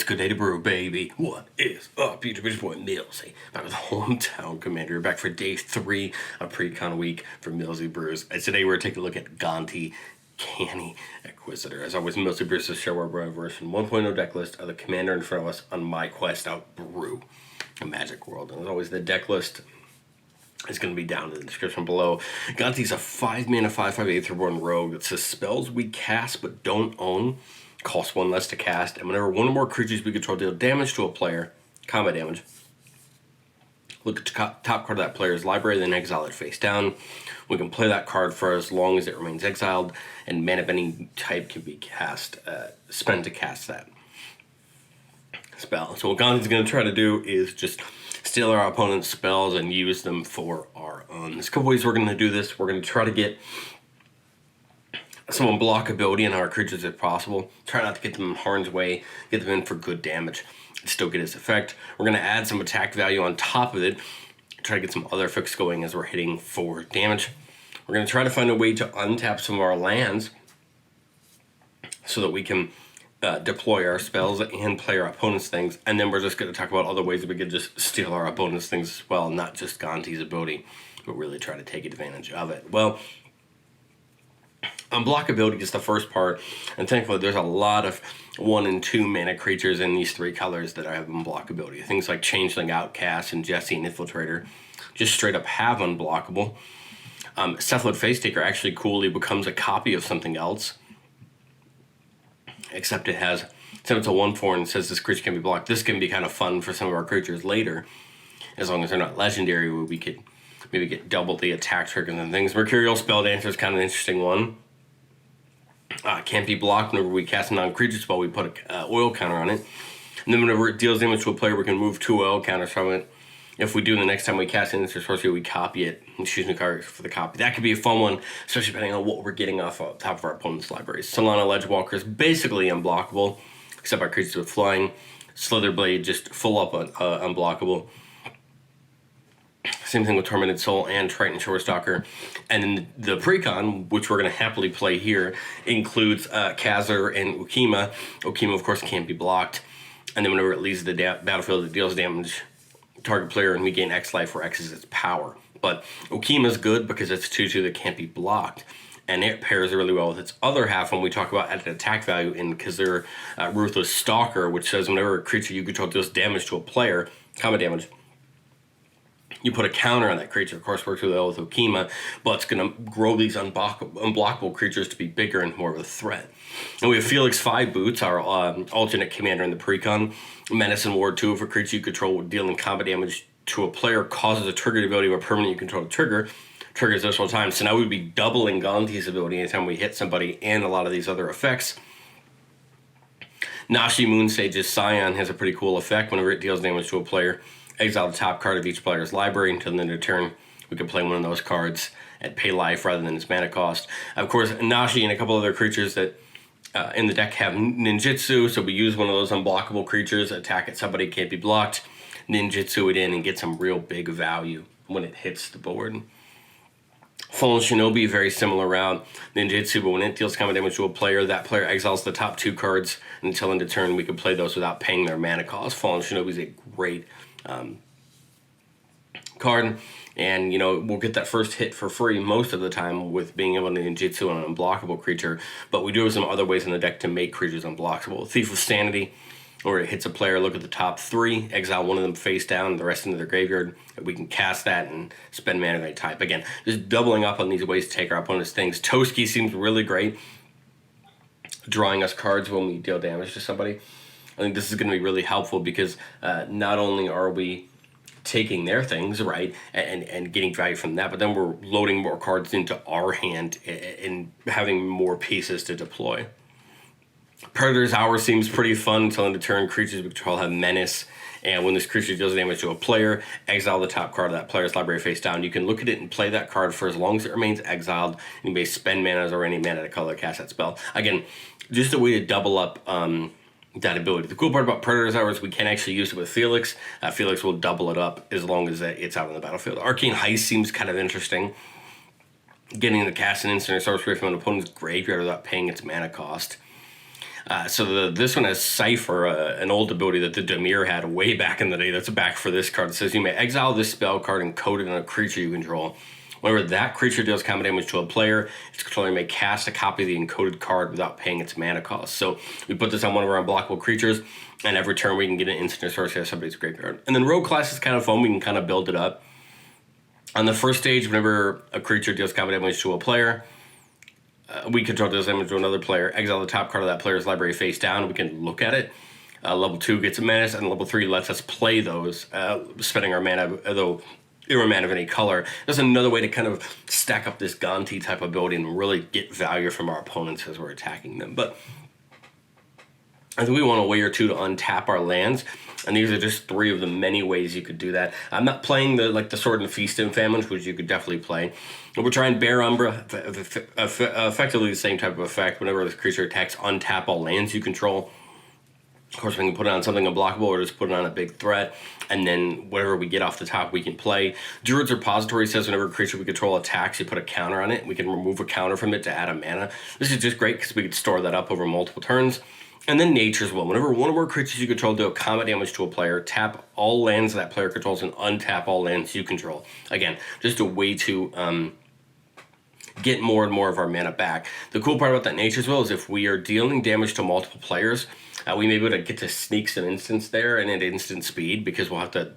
good day to brew, baby. What is up, YouTube? It's your boy Millsy, back with Hometown Commander, back for day 3 of Precon Week for Millsy Brews. And today we're taking a look at Gonti, Canny, Acquisitor. As always, Millsy Brews is show our version 1.0 deck list of the commander in front of us on my quest out brew a Magic World. And as always, the deck list is going to be down in the description below. Gonti's a 5-mana 5/5 Aetherborn Rogue that says spells we cast but don't own cost 1 less to cast, and whenever one or more creatures we control deal damage to a player, combat damage, look at the top card of that player's library, then exile it face down. We can play that card for as long as it remains exiled, and mana of any type can be cast, spent to cast that spell. So what Gonti's going to try to do is just steal our opponent's spells and use them for our own. There's a couple ways we're going to do this. We're going to try to get some unblockability in our creatures if possible. Try not to get them in harm's way, get them in for good damage, and still get its effect. We're going to add some attack value on top of it, try to get some other effects going as we're hitting for damage. We're going to try to find a way to untap some of our lands so that we can deploy our spells and play our opponent's things, and then we're just going to talk about other ways that we could just steal our opponent's things as well, not just Gonti's ability, but really try to take advantage of it. Well, unblockability is the first part, and thankfully there's a lot of 1 and 2 mana creatures in these 3 colors that have unblockability. Things like Changeling, Outcast, and Jesse and Infiltrator just straight up have unblockable. Cephalid Face Taker actually coolly becomes a copy of something else, except it's a 1/4 and says this creature can be blocked. This can be kind of fun for some of our creatures later, as long as they're not legendary, where we could maybe get double the attack triggers and things. Mercurial Spell Dancer is kind of an interesting one. Can't be blocked whenever we cast a non-creature spell. We put an oil counter on it. And then whenever it deals damage to a player, we can move 2 oil counters from it. If we do, the next time we cast an instant sorcery, we copy it and choose new cards for the copy. That could be a fun one, especially depending on what we're getting off the top of our opponent's libraries. Solana Ledgewalker is basically unblockable, except by creatures with flying. Slitherblade, just full up unblockable. Same thing with Tormented Soul and Triton Shorestalker. And then the precon, which we're going to happily play here, includes Khazar and Ukima. Ukima, of course, can't be blocked. And then whenever it leaves the battlefield, it deals damage to target player, and we gain X life, where X is its power. But Ukima is good because it's 2/2 that can't be blocked. And it pairs really well with its other half when we talk about added attack value in Khazar Ruthless Stalker, which says whenever a creature you control deals damage to a player, combat damage, you put a counter on that creature. Of course, works really well with Ukima, but it's going to grow these unblockable creatures to be bigger and more of a threat. And we have Felix 5 Boots, our alternate commander in the precon. Menace and Ward 2, if a creature you control dealing combat damage to a player causes a triggered ability of a permanent you control to triggers this whole time. So now we'd be doubling Gonti's ability anytime we hit somebody and a lot of these other effects. Nashi Moonsage's Scion has a pretty cool effect. Whenever it deals damage to a player, exile the top card of each player's library until the end of turn. We can play one of those cards and pay life rather than its mana cost. Of course, Nashi and a couple other creatures that in the deck have ninjutsu, so we use one of those unblockable creatures, attack at somebody, can't be blocked, ninjutsu it in, and get some real big value when it hits the board. Fallen Shinobi, very similar route. Ninjutsu, but when it deals combat damage to a player, that player exiles the top 2 cards until end of turn. We can play those without paying their mana cost. Fallen Shinobi is a great card, and we'll get that first hit for free most of the time with being able to ninjutsu on an unblockable creature, but we do have some other ways in the deck to make creatures unblockable. Thief of Sanity, where it hits a player, look at the top 3, exile one of them face down, the rest into their graveyard. We can cast that and spend mana of any type. Again, just doubling up on these ways to take our opponent's things. Toski seems really great, drawing us cards when we deal damage to somebody. I think this is going to be really helpful because not only are we taking their things, right, and getting value from that, but then we're loading more cards into our hand and having more pieces to deploy. Predator's Hour seems pretty fun until end of turn. Creatures we control have Menace, and when this creature deals damage to a player, exile the top card of that player's library face down. You can look at it and play that card for as long as it remains exiled. You may spend mana or any mana to color cast that spell. Again, just a way to double up that ability. The cool part about Predator's Hour is we can actually use it with Felix. Felix will double it up as long as it's out on the battlefield. Arcane Heist seems kind of interesting. Getting to cast an instant or sorcery from an opponent's graveyard without paying its mana cost. This one has Cipher, an old ability that the Dimir had way back in the day. That's back for this card. It says you may exile this spell card and code it on a creature you control. Whenever that creature deals combat damage to a player, its controller may cast a copy of the encoded card without paying its mana cost. So we put this on one of our unblockable creatures, and every turn we can get an instant or sorcery out of somebody's graveyard. And then Rogue class is kind of fun. We can kind of build it up. On the first stage, whenever a creature deals combat damage to a player, we control deals damage to another player, exile the top card of that player's library face down, we can look at it. Level 2 gets a menace, and level 3 lets us play those, spending our mana, though mana of any color. There's another way to kind of stack up this Gonti type ability and really get value from our opponents as we're attacking them. But I think we want a way or two to untap our lands, and these are just 3 of the many ways you could do that. I'm not playing the Sword and Feast and Famine, which you could definitely play. And we're trying Bear Umbra, effectively the same type of effect. Whenever this creature attacks, untap all lands you control. Of course, we can put it on something unblockable or just put it on a big threat, and then whatever we get off the top, we can play. Druid's Repository says whenever a creature we control attacks, you put a counter on it. We can remove a counter from it to add a mana. This is just great because we can store that up over multiple turns. And then Nature's Will. Whenever one or more creatures you control deal combat damage to a player, tap all lands that player controls and untap all lands you control. Again, just a way to get more and more of our mana back. The cool part about that Nature's Will is if we are dealing damage to multiple players, we may be able to get to sneak some instants there and at instant speed because we'll have to,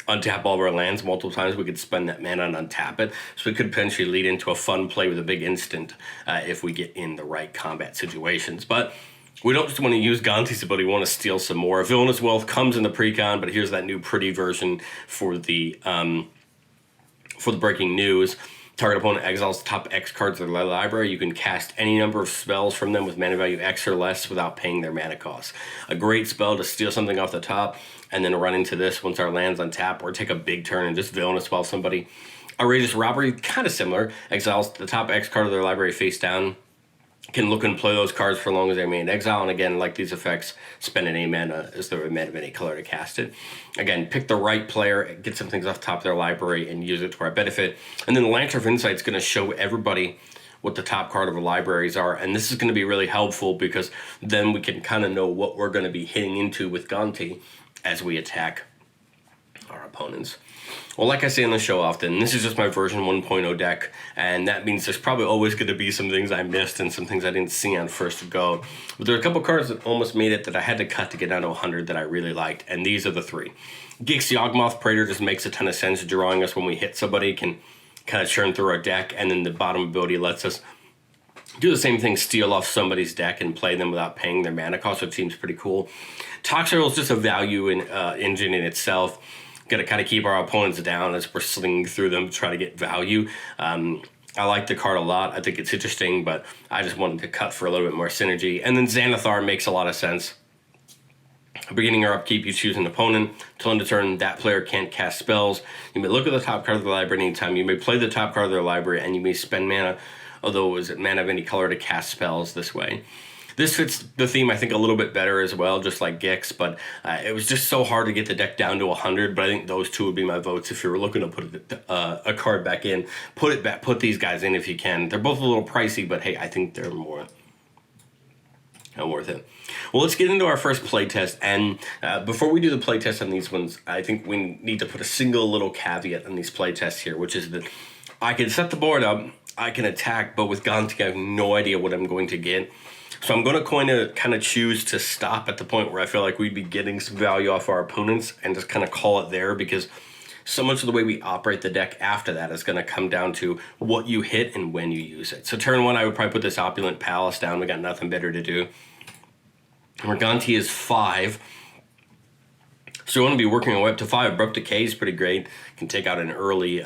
untap all of our lands multiple times. We could spend that mana and untap it. So it could potentially lead into a fun play with a big instant if we get in the right combat situations. But we don't just want to use Gonti's ability, we want to steal some more. Villainous Wealth comes in the precon, but here's that new pretty version for the breaking news. Target opponent exiles the top X cards of their library. You can cast any number of spells from them with mana value X or less without paying their mana cost. A great spell to steal something off the top and then run into this once our land's on tap, or take a big turn and just Villainous Wealth somebody. Outrageous Robbery, kind of similar. Exiles the top X card of their library face down. Can look and play those cards for as long as they remain in exile, and again, like these effects, spend any mana as though a mana of any color to cast it. Again, pick the right player, get some things off the top of their library, and use it to our benefit. And then the Lantern of Insight is going to show everybody what the top card of the libraries are, and this is going to be really helpful because then we can kind of know what we're going to be hitting into with Gonti as we attack our opponents. Well, like I say on the show often, this is just my version 1.0 deck, and that means there's probably always going to be some things I missed and some things I didn't see on first go. But there are a couple cards that almost made it that I had to cut to get down to 100 that I really liked, and these are the 3. Gix Yawgmoth Praetor just makes a ton of sense. Drawing us when we hit somebody can kind of churn through our deck, and then the bottom ability lets us do the same thing, steal off somebody's deck and play them without paying their mana cost, which seems pretty cool. Toxrill is just a value engine in itself. Got to kind of keep our opponents down as we're slinging through them to try to get value. I like the card a lot. I think it's interesting, but I just wanted to cut for a little bit more synergy. And then Xanathar makes a lot of sense. Beginning or upkeep, you choose an opponent. Till end of turn, that player can't cast spells. You may look at the top card of the library anytime. You may play the top card of their library, and you may spend mana, although it was mana of any color, to cast spells this way. This fits the theme, I think, a little bit better as well, just like Gix, but it was just so hard to get the deck down to 100, but I think those 2 would be my votes if you were looking to put a card back in. Put these guys in if you can. They're both a little pricey, but hey, I think they're more worth it. Well, let's get into our first playtest, and before we do the playtest on these ones, I think we need to put a single little caveat on these playtests here, which is that I can set the board up, I can attack, but with Gonti, I have no idea what I'm going to get. So I'm going to kind of choose to stop at the point where I feel like we'd be getting some value off our opponents and just kind of call it there, because so much of the way we operate the deck after that is going to come down to what you hit and when you use it. So turn 1, I would probably put this Opulent Palace down. We got nothing better to do. Our Gonti is 5. So we want to be working our way up to 5. Abrupt Decay is pretty great. Can take out an early...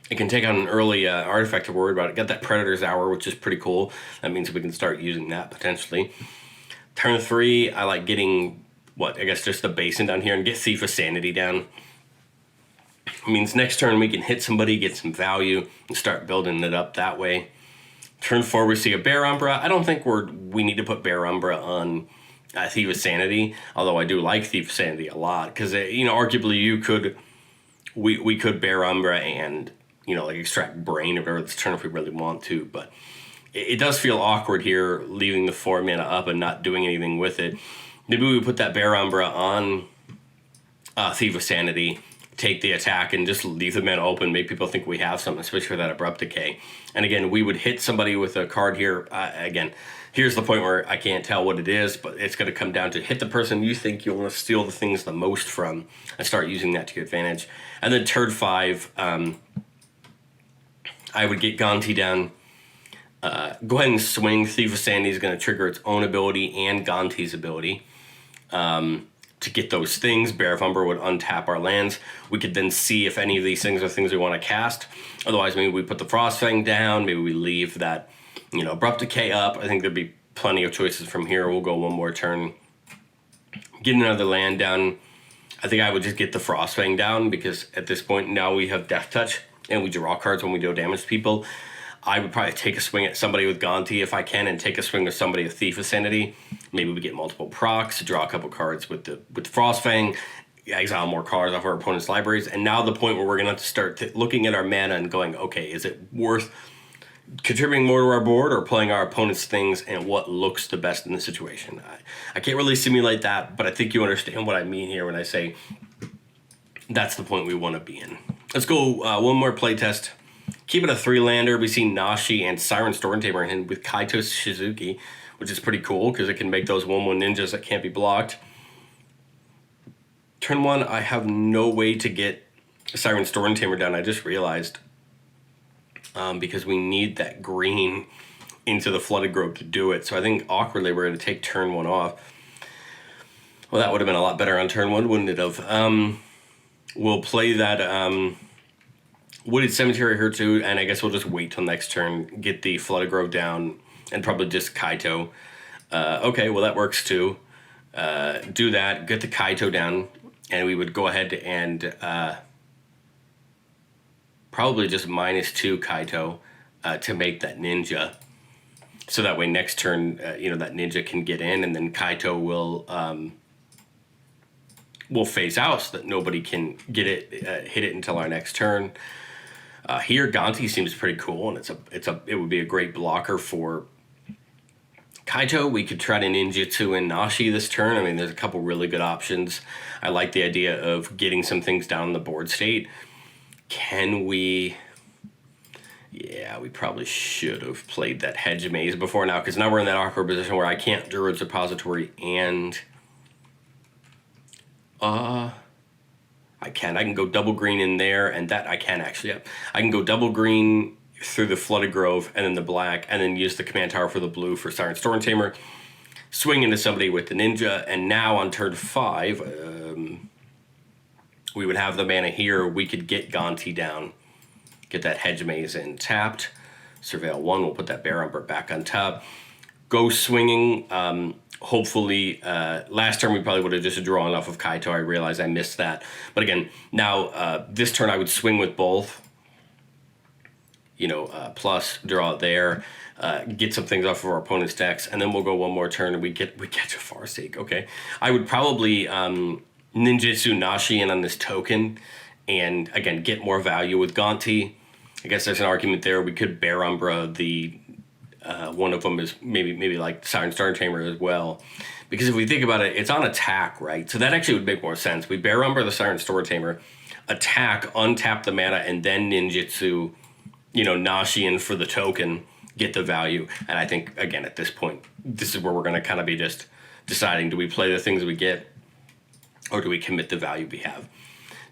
It can take out an early artifact to worry about. It got that Predator's Hour, which is pretty cool. That means we can start using that potentially. Turn 3, I like getting, just the Basin down here and get Thief of Sanity down. It means next turn we can hit somebody, get some value, and start building it up that way. Turn 4, we see a Bear Umbra. I don't think we need to put Bear Umbra on Thief of Sanity, although I do like Thief of Sanity a lot, because, arguably we could Bear Umbra and... extract Brain or whatever this turn if we really want to, but it does feel awkward here, leaving the 4 mana up and not doing anything with it. Maybe we put that Bear Umbra on Thief of Sanity, take the attack, and just leave the mana open, make people think we have something, especially for that Abrupt Decay. And again, we would hit somebody with a card here. Again, here's the point where I can't tell what it is, but it's going to come down to hit the person you think you want to steal the things the most from and start using that to your advantage. And then turn 5, I would get Gonti down. Go ahead and swing. Thief of Sanity is going to trigger its own ability and Gonti's ability. To get those things, Bear of Umber would untap our lands. We could then see if any of these things are things we want to cast. Otherwise, maybe we put the Frostfang down. Maybe we leave that, Abrupt Decay up. I think there'd be plenty of choices from here. We'll go one more turn. Get another land down. I think I would just get the Frostfang down because at this point now we have Death Touch and we draw cards when we deal damage to people. I would probably take a swing at somebody with Gonti if I can, and take a swing with somebody with Thief of Sanity. Maybe we get multiple procs to draw a couple cards with the Frostfang, exile more cards off our opponent's libraries, and now the point where we're going to have to start looking at our mana and going, okay, is it worth contributing more to our board or playing our opponent's things and what looks the best in the situation? I can't really simulate that, but I think you understand what I mean here when I say that's the point we want to be in. Let's go one more playtest. Keep it a 3-lander. We see Nashi and Siren Stormtamer in with Kaito Shizuki, which is pretty cool because it can make those 1/1 ninjas that can't be blocked. Turn 1, I have no way to get Siren Stormtamer down. I just realized because we need that green into the Flooded Grove to do it. So I think awkwardly we're going to take turn 1 off. Well, that would have been a lot better on turn 1, wouldn't it have? We'll play that Wooded Cemetery here too, and I guess we'll just wait till next turn, get the Flooded Grove down, and probably just Kaito. Okay, well that works too. Do that, get the Kaito down, and we would go ahead and probably just -2 Kaito to make that ninja. So that way next turn, that ninja can get in, and then Kaito will phase out so that nobody can get it, hit it until our next turn. Here, Gonti seems pretty cool, and it would be a great blocker for Kaito. We could try to ninjutsu and Nashi this turn. I mean, there's a couple really good options. I like the idea of getting some things down in the board state. Can we... Yeah, we probably should have played that Hedge Maze before now, because now we're in that awkward position where I can't Druid's Repository and... I can go double green in there, and that I can actually, yeah. I can go double green through the Flooded Grove and then the black, and then use the command tower for the blue for Siren Stormtamer, swing into somebody with the ninja, and now on turn 5, we would have the mana here. We could get Gonti down, get that Hedge Maze in tapped, Surveil 1, we'll put that Bear Umber back on top, go swinging. Hopefully, last turn we probably would have just drawn off of Kaito. I realize I missed that. But again, now this turn I would swing with both. Plus draw there, get some things off of our opponent's decks, and then we'll go one more turn and we catch a Farseek. Okay, I would probably ninjutsu Nashi in on this token, and again get more value with Gonti. I guess there's an argument there. We could Bear Umbra the. One of them is maybe like Siren Stormtamer as well. Because if we think about it, it's on attack, right? So that actually would make more sense. We Bear Umbra the Siren Stormtamer, attack, untap the mana, and then ninjutsu, Nashi in for the token, get the value. And I think, again, at this point, this is where we're going to kind of be just deciding, do we play the things we get, or do we commit the value we have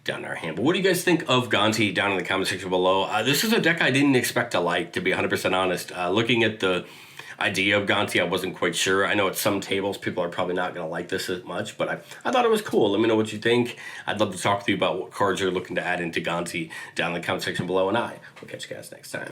down in our hand? But what do you guys think of Gonti down in the comment section below? This is a deck I didn't expect to like, to be 100% honest. Looking at the idea of Gonti, I wasn't quite sure. I know at some tables people are probably not going to like this as much, but I thought it was cool. Let me know what you think. I'd love to talk to you about what cards you're looking to add into Gonti down in the comment section below, and I will catch you guys next time.